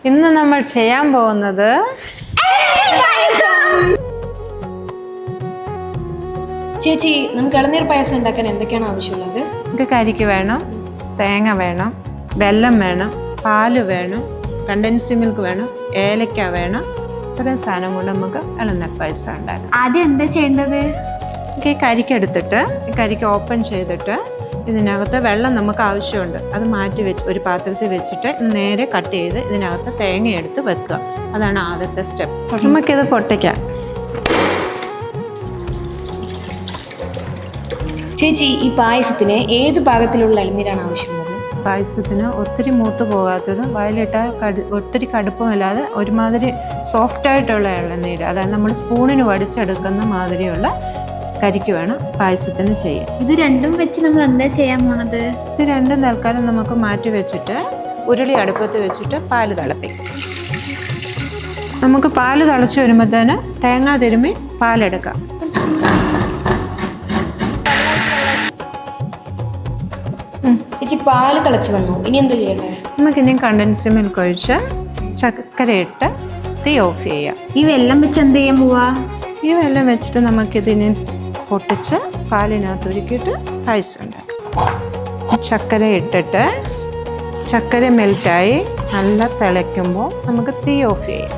ഇന്ന് നമ്മൾ ചെയ്യാൻ പോകുന്നത് ചേച്ചി, നമുക്ക് ഇളനീർ പായസം ഉണ്ടാക്കാൻ എന്തൊക്കെയാണ് ആവശ്യമുള്ളത്? നമുക്ക് കരിക്ക് വേണം, തേങ്ങ വേണം, വെല്ലം വേണം, പാല് വേണം, കണ്ടൻസ്ഡ് മിൽക്ക് വേണം, ഏലക്ക വേണം. ഇത്രയും സാധനം കൊണ്ട് നമുക്ക് ഇളനീർ പായസം ഉണ്ടാക്കാം. ആദ്യം എന്താ ചെയ്യേണ്ടത്? നമുക്ക് ഈ കരിക്ക് എടുത്തിട്ട് ഈ കരിക്ക് ഓപ്പൺ ചെയ്തിട്ട് ഇതിനകത്ത് വെള്ളം നമുക്ക് ആവശ്യമുണ്ട്. അത് മാറ്റി വെച്ച് ഒരു പാത്രത്തിൽ വെച്ചിട്ട് നേരെ കട്ട് ചെയ്ത് ഇതിനകത്ത് തേങ്ങ എടുത്ത് വെക്കുക. അതാണ് ആദ്യത്തെ സ്റ്റെപ്പ്. നമുക്കിത് പൊട്ടിക്കാം. ചേച്ചി, ഈ പായസത്തിന് ഏത് പാകത്തിലുള്ള ഇളനീരാണ് ആവശ്യമുള്ളത്? പായസത്തിന് ഒത്തിരി മൂത്ത് പോകാത്തത്, വയലിട്ടാൽ ഒത്തിരി കടുപ്പമല്ലാതെ ഒരുമാതിരി സോഫ്റ്റായിട്ടുള്ള ഇളനീര്, അതായത് നമ്മൾ സ്പൂണിന് വടിച്ചെടുക്കുന്ന മാതിരിയുള്ള കരിക്ക് വേണം പായസത്തിന് ചെയ്യാൻ. ഇത് രണ്ടും വെച്ച് നമ്മൾ എന്താ ചെയ്യാൻ പോണത്? ഇത് രണ്ടും തൽക്കാലം നമുക്ക് മാറ്റി വെച്ചിട്ട് ഉരുളി അടുപ്പത്ത് വെച്ചിട്ട് പാല് തിളപ്പിക്കും. നമുക്ക് പാല് തിളച്ച് വരുമ്പോഴത്തേന് തേങ്ങ തിരുമ്മി പാലെടുക്കാം. ചേച്ചി, പാല് തിളച്ച് വന്നു, ഇനി എന്താ ചെയ്യണ്ടേ? നമുക്കിനി കണ്ടൻസ്ഡ് മിൽക്ക് ഒഴിച്ച് ചക്കരയിട്ട് തീ ഓഫ് ചെയ്യാം. ഈ വെള്ളം വെച്ച് എന്ത് ചെയ്യാൻ പോവാ? ഈ വെള്ളം വെച്ചിട്ട് നമുക്കിതിനെ പൊട്ടിച്ച് പാലിനകത്ത് ഒരുക്കിയിട്ട് പായസം ഉണ്ടാക്കാം. ചക്കര ഇട്ടിട്ട് ചക്കര മെൽറ്റായി നല്ല തിളയ്ക്കുമ്പോൾ നമുക്ക് തീ ഓഫ് ചെയ്യാം.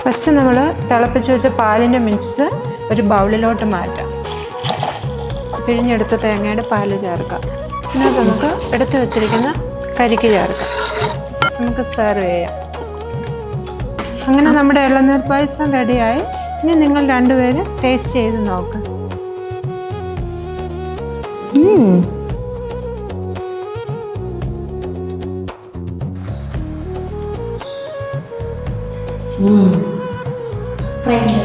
ഫസ്റ്റ് നമ്മൾ തിളപ്പിച്ച് വെച്ച പാലിൻ്റെ മിക്സ് ഒരു ബൗളിലോട്ട് മാറ്റാം. പിഴിഞ്ഞെടുത്ത തേങ്ങയുടെ പാല് ചേർക്കാം. പിന്നെ നമുക്ക് എടുത്തു വെച്ചിരിക്കുന്ന കരിക്ക് ചേർക്കാം. നമുക്ക് സെർവ് ചെയ്യാം. അങ്ങനെ നമ്മുടെ ഇളനീർ പായസം റെഡിയായി. ഇനി നിങ്ങൾ രണ്ടുപേരും ടേസ്റ്റ് ചെയ്ത് നോക്ക്. ഭയങ്കര